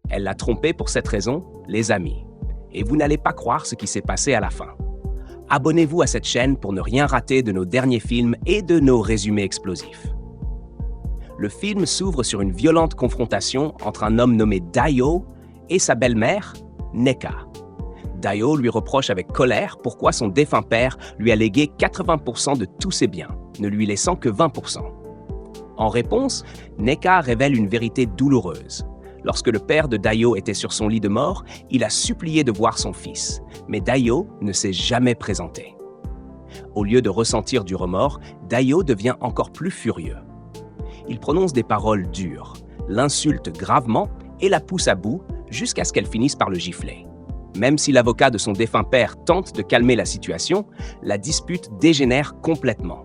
Elle l'a trompé pour cette raison, les amis. Et vous n'allez pas croire ce qui s'est passé à la fin. Abonnez-vous à cette chaîne pour ne rien rater de nos derniers films et de nos résumés explosifs. Le film s'ouvre sur une violente confrontation entre un homme nommé Dayo et sa belle-mère, Nneka. Dayo lui reproche avec colère pourquoi son défunt père lui a légué 80% de tous ses biens, ne lui laissant que 20%. En réponse, Nneka révèle une vérité douloureuse. Lorsque le père de Dayo était sur son lit de mort, il a supplié de voir son fils, mais Dayo ne s'est jamais présenté. Au lieu de ressentir du remords, Dayo devient encore plus furieux. Il prononce des paroles dures, l'insulte gravement et la pousse à bout jusqu'à ce qu'elle finisse par le gifler. Même si l'avocat de son défunt père tente de calmer la situation, la dispute dégénère complètement.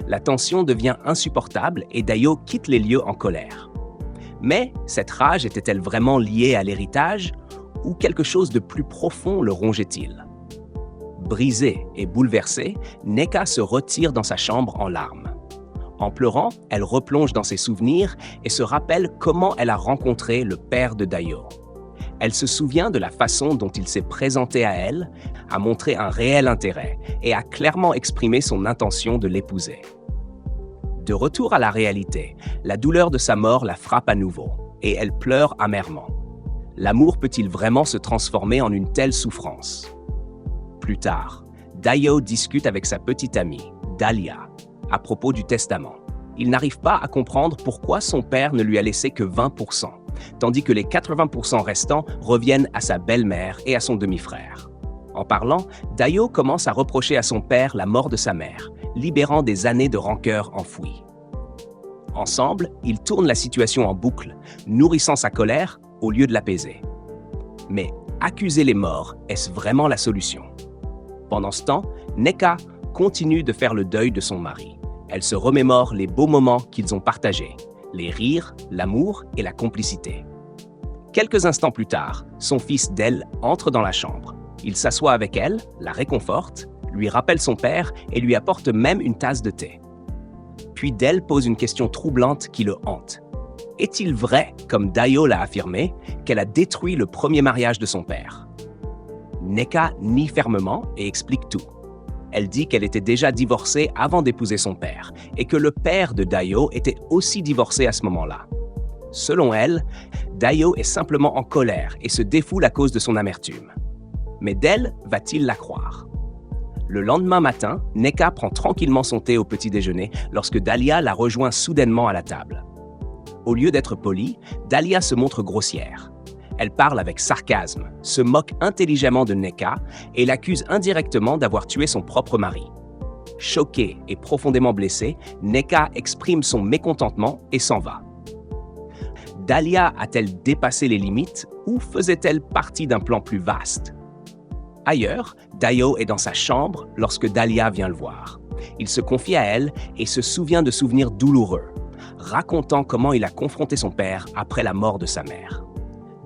La tension devient insupportable et Dayo quitte les lieux en colère. Mais cette rage était-elle vraiment liée à l'héritage ou quelque chose de plus profond le rongeait-il? Brisée et bouleversée, Nneka se retire dans sa chambre en larmes. En pleurant, elle replonge dans ses souvenirs et se rappelle comment elle a rencontré le père de Dayo. Elle se souvient de la façon dont il s'est présenté à elle, a montré un réel intérêt et a clairement exprimé son intention de l'épouser. De retour à la réalité, la douleur de sa mort la frappe à nouveau et elle pleure amèrement. L'amour peut-il vraiment se transformer en une telle souffrance? Plus tard, Dayo discute avec sa petite amie, Dalia, à propos du testament. Il n'arrive pas à comprendre pourquoi son père ne lui a laissé que 20%, tandis que les 80% restants reviennent à sa belle-mère et à son demi-frère. En parlant, Dayo commence à reprocher à son père la mort de sa mère, libérant des années de rancœur enfouies. Ensemble, ils tournent la situation en boucle, nourrissant sa colère au lieu de l'apaiser. Mais accuser les morts, est-ce vraiment la solution? Pendant ce temps, Nneka continue de faire le deuil de son mari. Elle se remémore les beaux moments qu'ils ont partagés, les rires, l'amour et la complicité. Quelques instants plus tard, son fils Del entre dans la chambre. Il s'assoit avec elle, la réconforte, lui rappelle son père et lui apporte même une tasse de thé. Puis Del pose une question troublante qui le hante. Est-il vrai, comme Dayo l'a affirmé, qu'elle a détruit le premier mariage de son père? Nneka nie fermement et explique tout. Elle dit qu'elle était déjà divorcée avant d'épouser son père et que le père de Dayo était aussi divorcé à ce moment-là. Selon elle, Dayo est simplement en colère et se défoule à cause de son amertume. Mais Del va-t-il la croire? Le lendemain matin, Nneka prend tranquillement son thé au petit déjeuner lorsque Dalia la rejoint soudainement à la table. Au lieu d'être polie, Dalia se montre grossière. Elle parle avec sarcasme, se moque intelligemment de Nneka et l'accuse indirectement d'avoir tué son propre mari. Choquée et profondément blessée, Nneka exprime son mécontentement et s'en va. Dalia a-t-elle dépassé les limites ou faisait-elle partie d'un plan plus vaste? Ailleurs, Dayo est dans sa chambre lorsque Dalia vient le voir. Il se confie à elle et se souvient de souvenirs douloureux, racontant comment il a confronté son père après la mort de sa mère.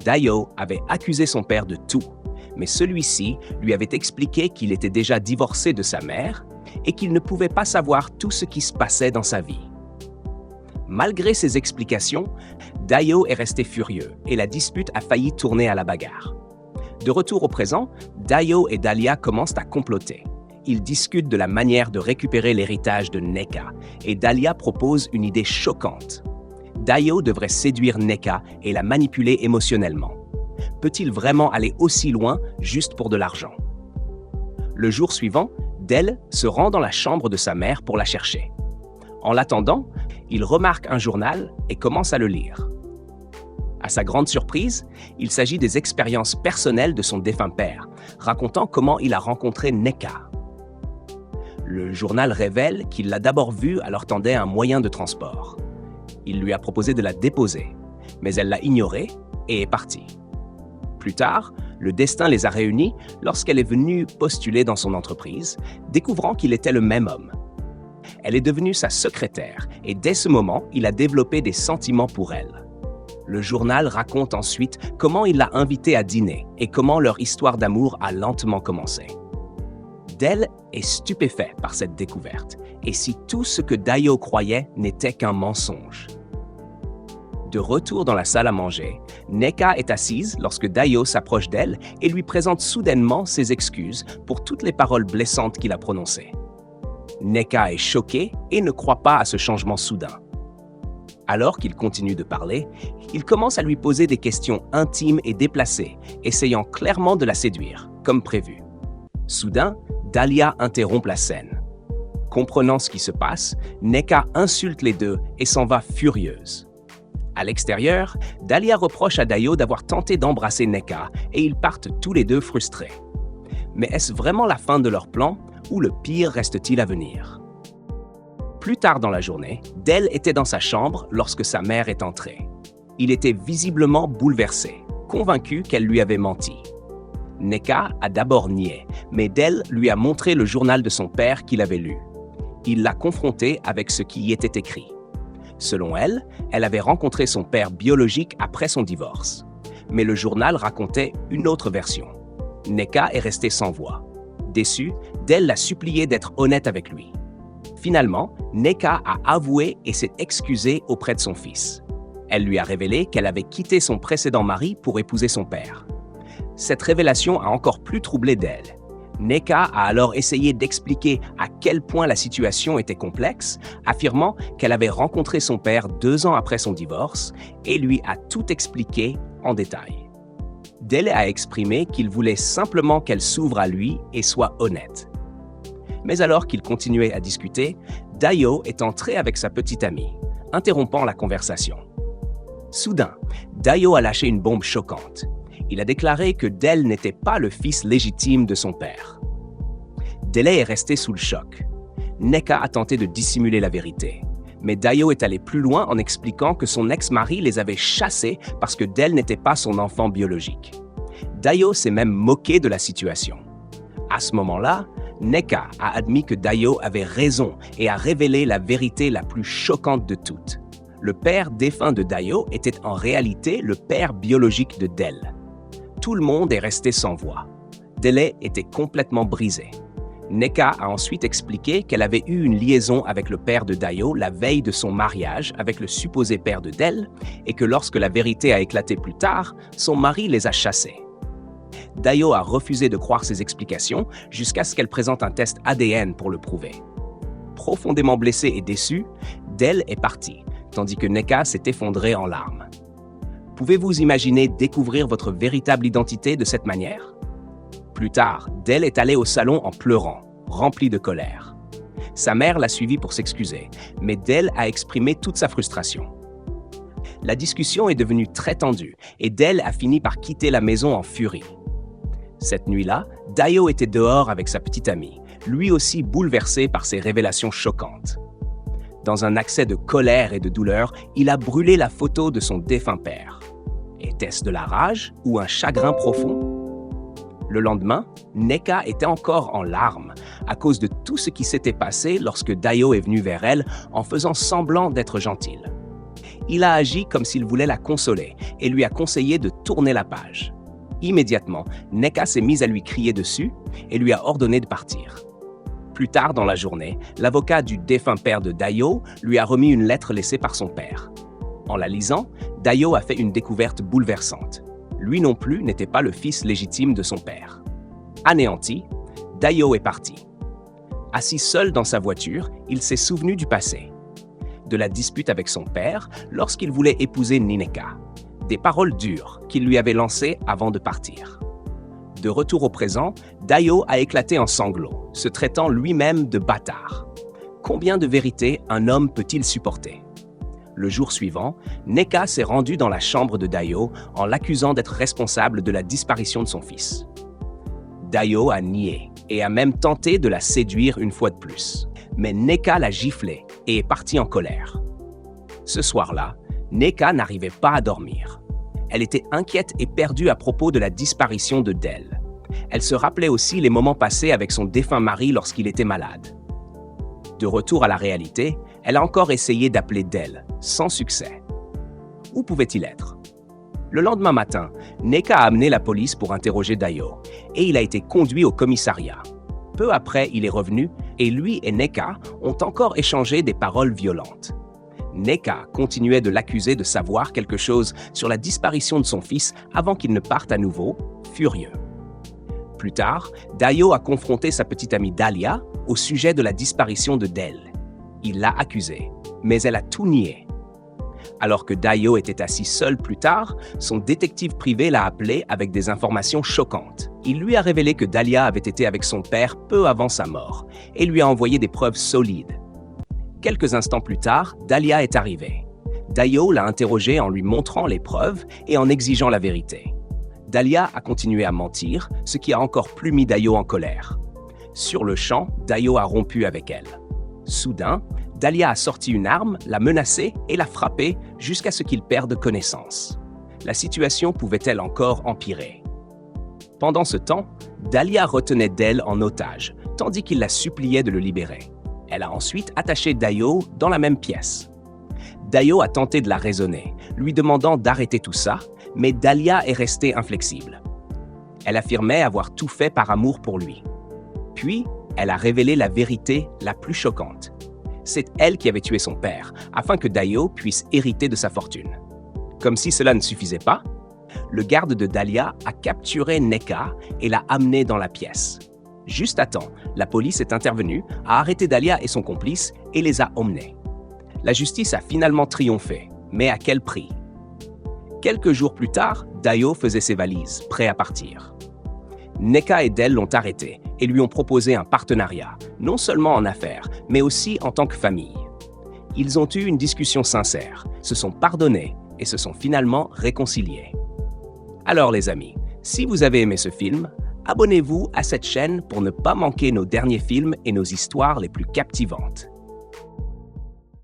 Dayo avait accusé son père de tout, mais celui-ci lui avait expliqué qu'il était déjà divorcé de sa mère et qu'il ne pouvait pas savoir tout ce qui se passait dans sa vie. Malgré ces explications, Dayo est resté furieux et la dispute a failli tourner à la bagarre. De retour au présent, Dayo et Dalia commencent à comploter. Ils discutent de la manière de récupérer l'héritage de Nneka et Dalia propose une idée choquante. Dayo devrait séduire Nneka et la manipuler émotionnellement. Peut-il vraiment aller aussi loin juste pour de l'argent? Le jour suivant, Del se rend dans la chambre de sa mère pour la chercher. En l'attendant, il remarque un journal et commence à le lire. À sa grande surprise, il s'agit des expériences personnelles de son défunt père, racontant comment il a rencontré Nneka. Le journal révèle qu'il l'a d'abord vue alors tendait un moyen de transport. Il lui a proposé de la déposer, mais elle l'a ignoré et est partie. Plus tard, le destin les a réunis lorsqu'elle est venue postuler dans son entreprise, découvrant qu'il était le même homme. Elle est devenue sa secrétaire et dès ce moment, il a développé des sentiments pour elle. Le journal raconte ensuite comment il l'a invitée à dîner et comment leur histoire d'amour a lentement commencé. Del est stupéfait par cette découverte, et si tout ce que Dayo croyait n'était qu'un mensonge. De retour dans la salle à manger, Nneka est assise lorsque Dayo s'approche d'elle et lui présente soudainement ses excuses pour toutes les paroles blessantes qu'il a prononcées. Nneka est choquée et ne croit pas à ce changement soudain. Alors qu'il continue de parler, il commence à lui poser des questions intimes et déplacées, essayant clairement de la séduire, comme prévu. Soudain, Dalia interrompt la scène. Comprenant ce qui se passe, Nneka insulte les deux et s'en va furieuse. À l'extérieur, Dalia reproche à Dayo d'avoir tenté d'embrasser Nneka et ils partent tous les deux frustrés. Mais est-ce vraiment la fin de leur plan ou le pire reste-t-il à venir? Plus tard dans la journée, Del était dans sa chambre lorsque sa mère est entrée. Il était visiblement bouleversé, convaincu qu'elle lui avait menti. Nneka a d'abord nié, mais Del lui a montré le journal de son père qu'il avait lu. Il l'a confronté avec ce qui y était écrit. Selon elle, elle avait rencontré son père biologique après son divorce. Mais le journal racontait une autre version. Nneka est restée sans voix. Déçue, Del l'a supplié d'être honnête avec lui. Finalement, Nneka a avoué et s'est excusée auprès de son fils. Elle lui a révélé qu'elle avait quitté son précédent mari pour épouser son père. Cette révélation a encore plus troublé Del. Nneka a alors essayé d'expliquer à quel point la situation était complexe, affirmant qu'elle avait rencontré son père 2 ans après son divorce et lui a tout expliqué en détail. Del a exprimé qu'il voulait simplement qu'elle s'ouvre à lui et soit honnête. Mais alors qu'ils continuaient à discuter, Dayo est entré avec sa petite amie, interrompant la conversation. Soudain, Dayo a lâché une bombe choquante. Il a déclaré que Del n'était pas le fils légitime de son père. Del est resté sous le choc. Nneka a tenté de dissimuler la vérité, mais Dayo est allé plus loin en expliquant que son ex-mari les avait chassés parce que Del n'était pas son enfant biologique. Dayo s'est même moqué de la situation. À ce moment-là, Nneka a admis que Dayo avait raison et a révélé la vérité la plus choquante de toutes. Le père défunt de Dayo était en réalité le père biologique de Del. Tout le monde est resté sans voix. Del était complètement brisé. Nneka a ensuite expliqué qu'elle avait eu une liaison avec le père de Dayo la veille de son mariage avec le supposé père de Del et que lorsque la vérité a éclaté plus tard, son mari les a chassés. Dayo a refusé de croire ses explications jusqu'à ce qu'elle présente un test ADN pour le prouver. Profondément blessée et déçue, Del est partie, tandis que Nneka s'est effondrée en larmes. Pouvez-vous imaginer découvrir votre véritable identité de cette manière? Plus tard, Del est allée au salon en pleurant, remplie de colère. Sa mère l'a suivie pour s'excuser, mais Del a exprimé toute sa frustration. La discussion est devenue très tendue et Del a fini par quitter la maison en furie. Cette nuit-là, Dayo était dehors avec sa petite amie, lui aussi bouleversé par ces révélations choquantes. Dans un accès de colère et de douleur, il a brûlé la photo de son défunt père. Était-ce de la rage ou un chagrin profond? Le lendemain, Nneka était encore en larmes à cause de tout ce qui s'était passé lorsque Dayo est venu vers elle en faisant semblant d'être gentil. Il a agi comme s'il voulait la consoler et lui a conseillé de tourner la page. Immédiatement, Nneka s'est mise à lui crier dessus et lui a ordonné de partir. Plus tard dans la journée, l'avocat du défunt père de Dayo lui a remis une lettre laissée par son père. En la lisant, Dayo a fait une découverte bouleversante. Lui non plus n'était pas le fils légitime de son père. Anéanti, Dayo est parti. Assis seul dans sa voiture, il s'est souvenu du passé. De la dispute avec son père lorsqu'il voulait épouser Nneka. Des paroles dures qu'il lui avait lancées avant de partir. De retour au présent, Dayo a éclaté en sanglots, se traitant lui-même de bâtard. Combien de vérités un homme peut-il supporter? Le jour suivant, Nneka s'est rendue dans la chambre de Dayo en l'accusant d'être responsable de la disparition de son fils. Dayo a nié et a même tenté de la séduire une fois de plus. Mais Nneka l'a giflé et est partie en colère. Ce soir-là, Nneka n'arrivait pas à dormir. Elle était inquiète et perdue à propos de la disparition de Del. Elle se rappelait aussi les moments passés avec son défunt mari lorsqu'il était malade. De retour à la réalité, elle a encore essayé d'appeler Del, sans succès. Où pouvait-il être? Le lendemain matin, Nneka a amené la police pour interroger Dayo et il a été conduit au commissariat. Peu après, il est revenu et lui et Nneka ont encore échangé des paroles violentes. Neka continuait de l'accuser de savoir quelque chose sur la disparition de son fils avant qu'il ne parte à nouveau, furieux. Plus tard, Dayo a confronté sa petite amie Dahlia au sujet de la disparition de Del. Il l'a accusée, mais elle a tout nié. Alors que Dayo était assis seul plus tard, son détective privé l'a appelé avec des informations choquantes. Il lui a révélé que Dahlia avait été avec son père peu avant sa mort et lui a envoyé des preuves solides. Quelques instants plus tard, Dahlia est arrivée. Dayo l'a interrogée en lui montrant les preuves et en exigeant la vérité. Dahlia a continué à mentir, ce qui a encore plus mis Dayo en colère. Sur le champ, Dayo a rompu avec elle. Soudain, Dahlia a sorti une arme, l'a menacé et l'a frappé jusqu'à ce qu'il perde connaissance. La situation pouvait-elle encore empirer? Pendant ce temps, Dahlia retenait Del en otage, tandis qu'il la suppliait de le libérer. Elle a ensuite attaché Dayo dans la même pièce. Dayo a tenté de la raisonner, lui demandant d'arrêter tout ça, mais Dahlia est restée inflexible. Elle affirmait avoir tout fait par amour pour lui. Puis, elle a révélé la vérité la plus choquante. C'est elle qui avait tué son père, afin que Dayo puisse hériter de sa fortune. Comme si cela ne suffisait pas, le garde de Dahlia a capturé Neka et l'a amené dans la pièce. Juste à temps, la police est intervenue, a arrêté Dahlia et son complice et les a emmenés. La justice a finalement triomphé, mais à quel prix? Quelques jours plus tard, Dayo faisait ses valises, prêt à partir. Neka et Del l'ont arrêté et lui ont proposé un partenariat, non seulement en affaires, mais aussi en tant que famille. Ils ont eu une discussion sincère, se sont pardonnés et se sont finalement réconciliés. Alors les amis, si vous avez aimé ce film, abonnez-vous à cette chaîne pour ne pas manquer nos derniers films et nos histoires les plus captivantes.